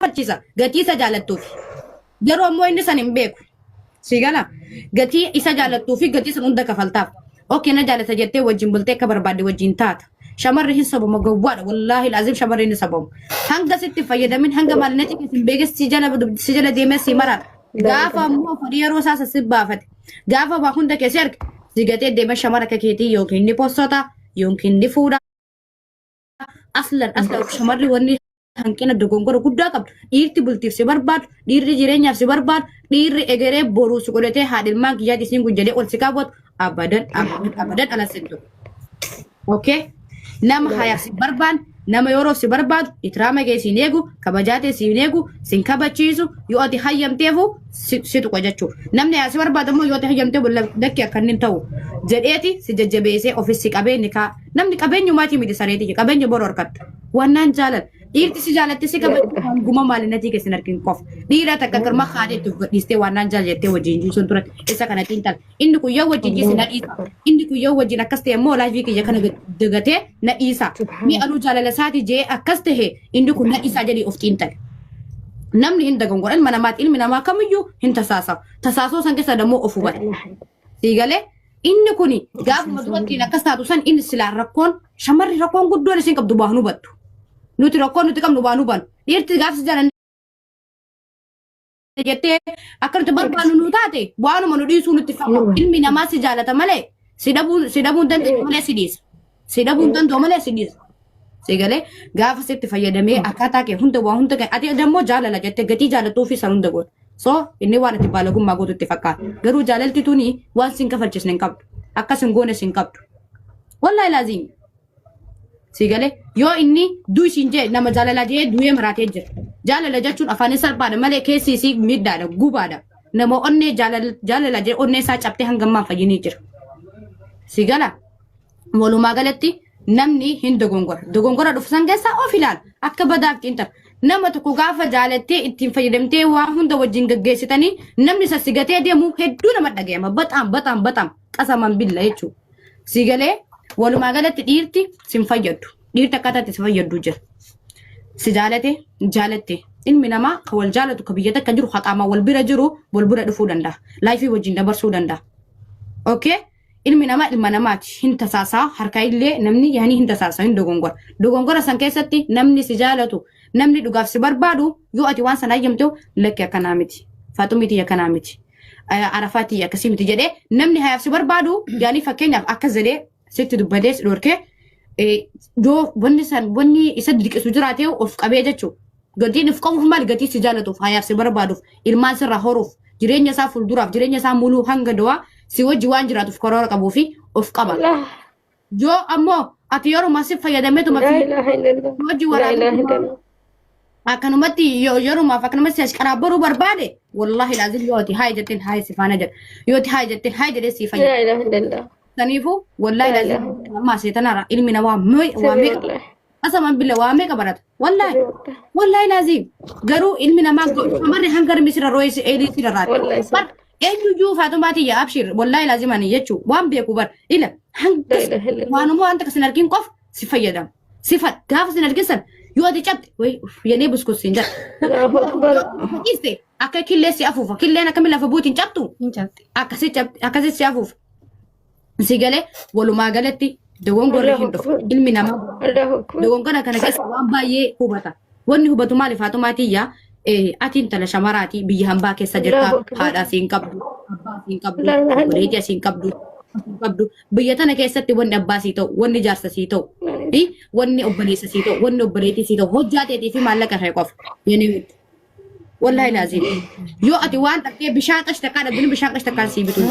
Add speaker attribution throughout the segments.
Speaker 1: farchisa gatii isa jaalattuuf garuu ammoo inni san hin beeku si gala gatii isa jaalattuu fi gatii san hunda kafaltaaf okay na jaalata jettee wajjin bultee akka barbaadde wajjin taata shamarri hin sabamu gawwaadha wallaahi laazim shamarri hin sabamu hanga sitti fayyadamin hanga maalinati keessa beeges si jala deemee si maraadha gaafa ammoo fadhi yeroo isaasa si baafate gaafa waa hunda keessa arge si gatee deemee shamara keetii yookiin ni postota yookiin ni fuudha aslan shamarri wanni hanqina dogongora guddaa qabdu dhiirti bultiif si barbaadu dhiirri jireenyaaf si barbaadu dhiirri egeree boruu si godhatee haadhilmaan kiyyaati isiin kun jedhee ol si kaawwatu abadan ala sintu okay nama hayaaf si barbaadu nama yeroo si barbaadu itraama kee siin eegu kabajaatee siin eegu siin kabachiisu yoo ati hayyamteefu si tuqa jechuudha namni hayaaf si barbaadu immoo yoo ati hayyamteefu dakkee akka inni ta'u jedheeti si jajjabeessee ofiisi qabeenyi kaa namni qabeenyumaatii miti sareetii qabeenya boroo harkatta wannaan jaalala dhiirti si jaalatti si kabajaa guma maalinatii keessan argin qof dhiira takka karma haadheetti godhistee wannaan jaalattee wajjin jiisuun turan isa kanatti hin taane inni kun yoo wajjin jiisi na dhiisa inni kun yoo wajjin akkas ta'e immoo laafii kiyya kana dagatee na dhiisa mi anuu jaalala isaati jee akkas ta'e inni kun na dhiisaa jedhii of xiintale namni hin dagongoran ilma namaati ilmi namaa kamiyyuu hin tasaasoo san keessa dammoo of hubata siigalee inni kuni gaafuma dubartiin akkas taatu san inni silaan rakkoon shamarri rakkoon guddoon isin qabdu baa hubattu nuti rakkoon nuti qabnu baa hubannu dhiirti gaafsi jaalan jettee akka nuti barbaannu nu taate waanuma nu dhiisuu nutti fa'a ilmi namaa si jaalata malee si dhabuun danda'u malee si dhiisa si dhabuun danda'u malee si dhiisa siigalee gaafa sitti fayyadamee akkaataa kee hunda waa hunda ati dammoo jaalala jettee gatii jaalattuu fi san hunda godha so inni waan ati baalagummaa gootutti fakkaata garuu jaalalti tuni waan sin kafalchisne hin qabdu akkas hin goone sin qabdu wallahi laazim siigalee yoo inni duu isin jee nama jaalala jee du'ee maraatee jira jaalala jechuun afaan salphaadha malee keessi isii middaadha gubaadha nama onnee jaalala jee onnee isaa cabtee hangammaan fayyinii jira siigala walumaa galatti namni hin dogongora dhufsan keessaa of ilaala akka badaaf xiinta nama tokko gaafa jaalattee ittiin fayyadamtee waa hunda wajjin gaggeessitanii namni isa sigatee deemu hedduu nama dhagayama bataam qasaman billa jechuudha siigalee walumaa galatti dhiirti sin fayyaddu dhiirti akkaataatti si fayyaddu jira si jaalatte ilmi namaa ka wal jaalatu ka biyya takka jiru haqaamaa wal bira jiru wal bira dhufuu danda'a laayifii wajjin dabarsuu danda'a okay ilmi namaa ilma namaati hin tasaasaa harka illee namni yaani hin tasaasaa hin dogongora san keessatti namni si jaalatu namni dhugaaf si barbaadu yoo ati waan sana ayyamtu lakkee akkanaa miti faaxumiti akkanaa miti arafaati akkasii miti jedhee namni hayaaf si barbaadu yaani fakkeenyaaf akka jedhee sitti dubbatee si dhorkee yoo wanni isa dirqisu jiraatee of qabee jechuudha gatiin of qabuuf maal gatii si jaalatuuf hayaaf si barbaaduuf ilmaan sirraa horuuf jireenya isaa fuulduraaf jireenya isaa muluu hanga du'aa si wajji waan jiraatuuf karoora qabuu fi of qaba yoo ammoo ati yeroo si fayyadameetuma fi wajji waraana akkanumatti yeroomaaf akkanumatti as qaraabaruu barbaade wallahi laazim yoo ati haay jetteen haay si faana jedha yoo ati haay jetteen haay jedhee si fayyada saniifu wallahi laazim amma seetanara ilmi namaa waa meeqa asaman billa waa meeqa barata wallahi laazim garuu ilmi namaa shamarri hanga misira rooyisi eelii sira raate eenyuyyuu faaxumaatii yaa abshir wallahi laazimani jechuu waan beeku bar ila hanga waanuma wanta kasin argin qof si fayyadam sifat gaafa sin argisan yoo ati cabte way yenee buskus sin jaa iste akka killee si afuufa killeen akka lafa buutiin cabtu akkasi si afuufa sigalee walumaa galatti dogongorri hin dhufu ilmi namaa dogongora kana keessa waan baay'ee hubata wanni hubatu maali faaxumaatii yaa atiin tala shamaraati biyya hambaa keessa jirta haadha siin qabdu abbaa siin qabdu goleetii siin qabdu biyya tana keessatti wanni abbaa sii ta'u wanni jaarsa sii ta'u wanni obboleessa sii ta'u wanni obboleetii sii ta'u hojjaateetii fi maallaqa ta'e qofa yenni wallahi laazim yoo ati waan takkee bishaan qash takkaa dhabbini bishaan qash takkaan sii bitu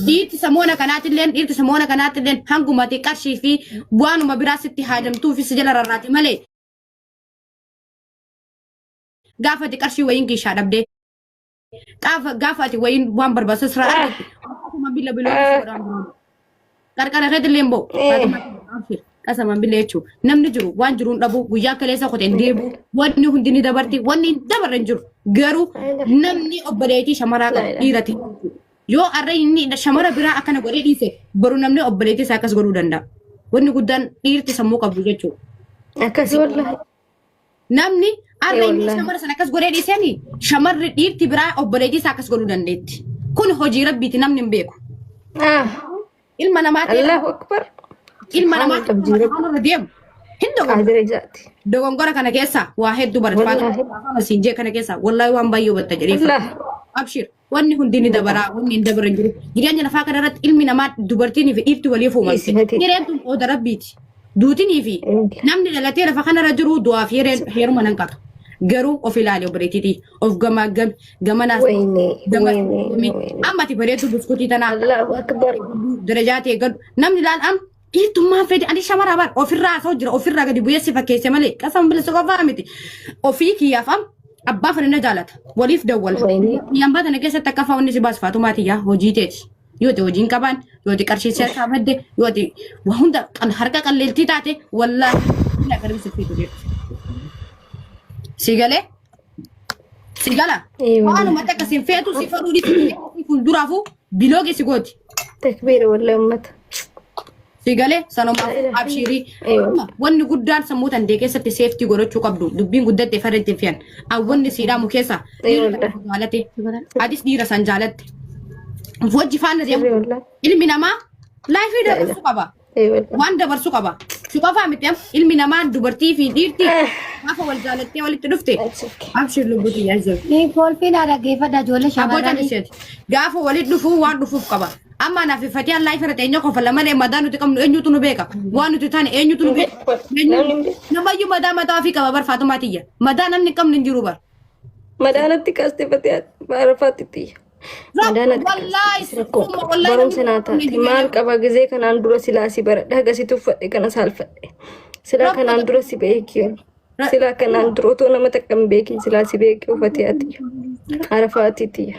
Speaker 1: dhiirti samoona kanaatilleen hangumati qarshii fi waanuma biraa sitti haajamtuu fi si jala rarraati malee gaafa ati qarshii wayin kiishaa dhabdee gaafa ati wayin waan barbaachisu sirraa argatti akkuma billa qarqara irratti illee immoo qasaman billa jechuun namni jiru waan jiruun dhabu guyyaa kaleessa qoteen deebu wanni hundi ni dabarti wanni hin dabarre jiru garuu namni obboleetii shamaraa qabu dhiirati yoo arra inni shamara biraa akkana godhee dhiise baru namni obboleetii isaa akkas godhuu danda'a wanni guddaan dhiirti sammuu qabdu jechuudha.
Speaker 2: Akkasii wallahi.
Speaker 1: Namni Arreenyi shamara sana akkas godhee dhiisanii shamarri dhiirti biraa obboleettii isaa akkas godhuu dandeetti. Kun hojii rabbiiti namni hin beeku. Ilma namaati.
Speaker 2: Allahu akbar.
Speaker 1: Ilma namaati. Irra deemu. Hin dogongora kana keessa waa hedduu barbaada. Siinjee kana keessa wallahi waan baay'ee hubatta jedhee. Abshir wanni hundi ni dabara wanni hin dabaran jiru. Jireenya lafaa kana irratti ilmi namaa dubartiin fi dhiirti waliif uumamte. Jireenyuun qooda rabbiiti. Duutinii fi namni dhalatee lafa kanarra jiru du'aa fi heeruma nan qaba. Garuu of ilaali obboleettiiti. Of gamanaas. Ammati bareedu buskutii tanaa. Darajaa ta'e gadu. Namni laal am dhiirtummaan fedhe ani shamara bar ofirraa asoo jira ofirraa gadi bu'ee si fakkeesse malee qasam bilisa qofaa miti. Ofii kiyyaaf am abbaa fana jaalata. Waliif dawwala. Yambaa tana keessatti akka faawwanni si baas faatumaati yaa hojii teeti. Yoo ta'e hojiin qabaan yoo ta'e qarshii siyaasaa badde yoo ta'e waa hunda harka qalleeltii taate wallaahi agarbi si fiitu jechuudha. Sigale? Sigala? Waanuma takka sin feetu si faduu dhiisu fuulduraafu biloogi si gooti.
Speaker 2: Takbiira wallahi ummata.
Speaker 1: Sigale sanuma abshirii. Wanni guddaan sammuu tan dee keessatti seeftii godhachuu qabdu. Dubbiin guddatte farra ittiin fiyan. Awwanni siidhaamu keessa dhiira jaalate. Adis dhiira san jaalatte. Wajji faana deemu. Ilmi namaa laayifii dabarsuu qaba. Waan dabarsuu qaba. Si qofaa miti ilmi namaa dubartii fi dhiirti gaafa wal jaalattee walitti dhufte abshir lubbuuti yaajjabu.
Speaker 3: Ni kolfiin dhaggeeffadha ijoollee
Speaker 1: shamarranii. Gaafa walitti dhufuu waan dhufuuf qaba. Amma naaf iffatee allaa ifirra eenyu qofa malee madaa nuti qabnu eenyutu nu beeka. Waan nuti taane eenyutu nu beeka. Namayyuu madaa mataa ofii qaba bar Faatumaatiyya. Madaa namni qabnu hin jiru bar.
Speaker 2: Madaa natti kaastee baarafaatti. Barumsa naa taate maal qaba gizee kanaan dura silaa si baradha hagasitti uffadhe kana saalfadhe silaa kanaan dura si beekee silaa kanaan dura otoo nama takka hin beekin silaa si beekee uffatee ati arafaatiitiyya.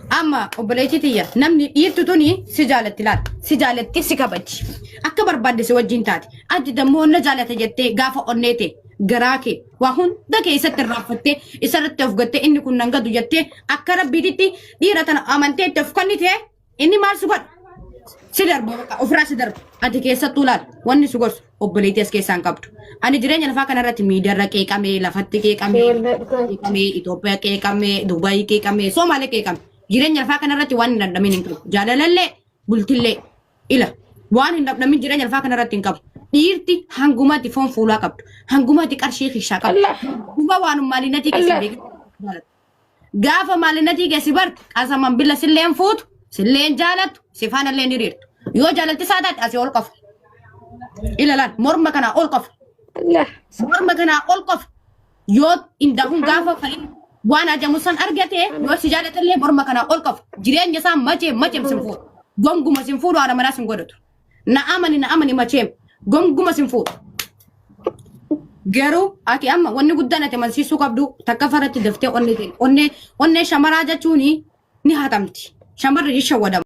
Speaker 1: Amma obboleettitiyya namni dhiirtu tuni si jaalatti laal si jaalatti si kabaji akka barbaadde si wajjin taate addi dammoo na jaalata jettee gaafa onneete. Garaake waa hunda keessatti irraanfattee isarratti of gattee inni kun nan gadu jettee akka rabbiititti dhiira tana amantee itti of kennite inni maal si godha si darba ofirraa si darba ati keessattuu laal wanni si gorsu obboleettii as keessaan qabdu ani jireenya lafaa kanarratti miidiyaarra qeeqamee lafatti qeeqamee Itoophiyaa qeeqamee Dubaayii qeeqamee Soomaalee qeeqamee jireenya lafaa kanarratti waan hin dhabdamin hin qabu jaalalallee bultillee ila waan hin dhabdamin jireenya lafaa kanarratti hin qabu. Dhiirti hangumatti foon fuulaa qabdu. Hangumatti qarshii kishaa qabdu. Guba waan maalinatii keessa beeku. Gaafa maalinatii keessa bartu qasaman billa silleen fuutu, silleen jaalattu, si faana illee ni riirtu. Yoo jaalatti isaa taate asii ol qofa. Ilalaan morma kanaa ol qofa. Morma kanaa ol qofa. Yoo indahuun gaafa fayyadu waan ajamu san argate yoo si jaalatallee morma kanaa ol qofa. Jireenya isaa macheem sin fuudhu. Gonguma sin fuudhu haadha manaa sin godhatu. Na amani macheem. Gonguma sin fuudhu. Garuu ati amma wanni guddaan ati amansiisuu qabdu takka faratti daftee onnee shamaraa jechuun ni hatamti. Shamarri shawwadama.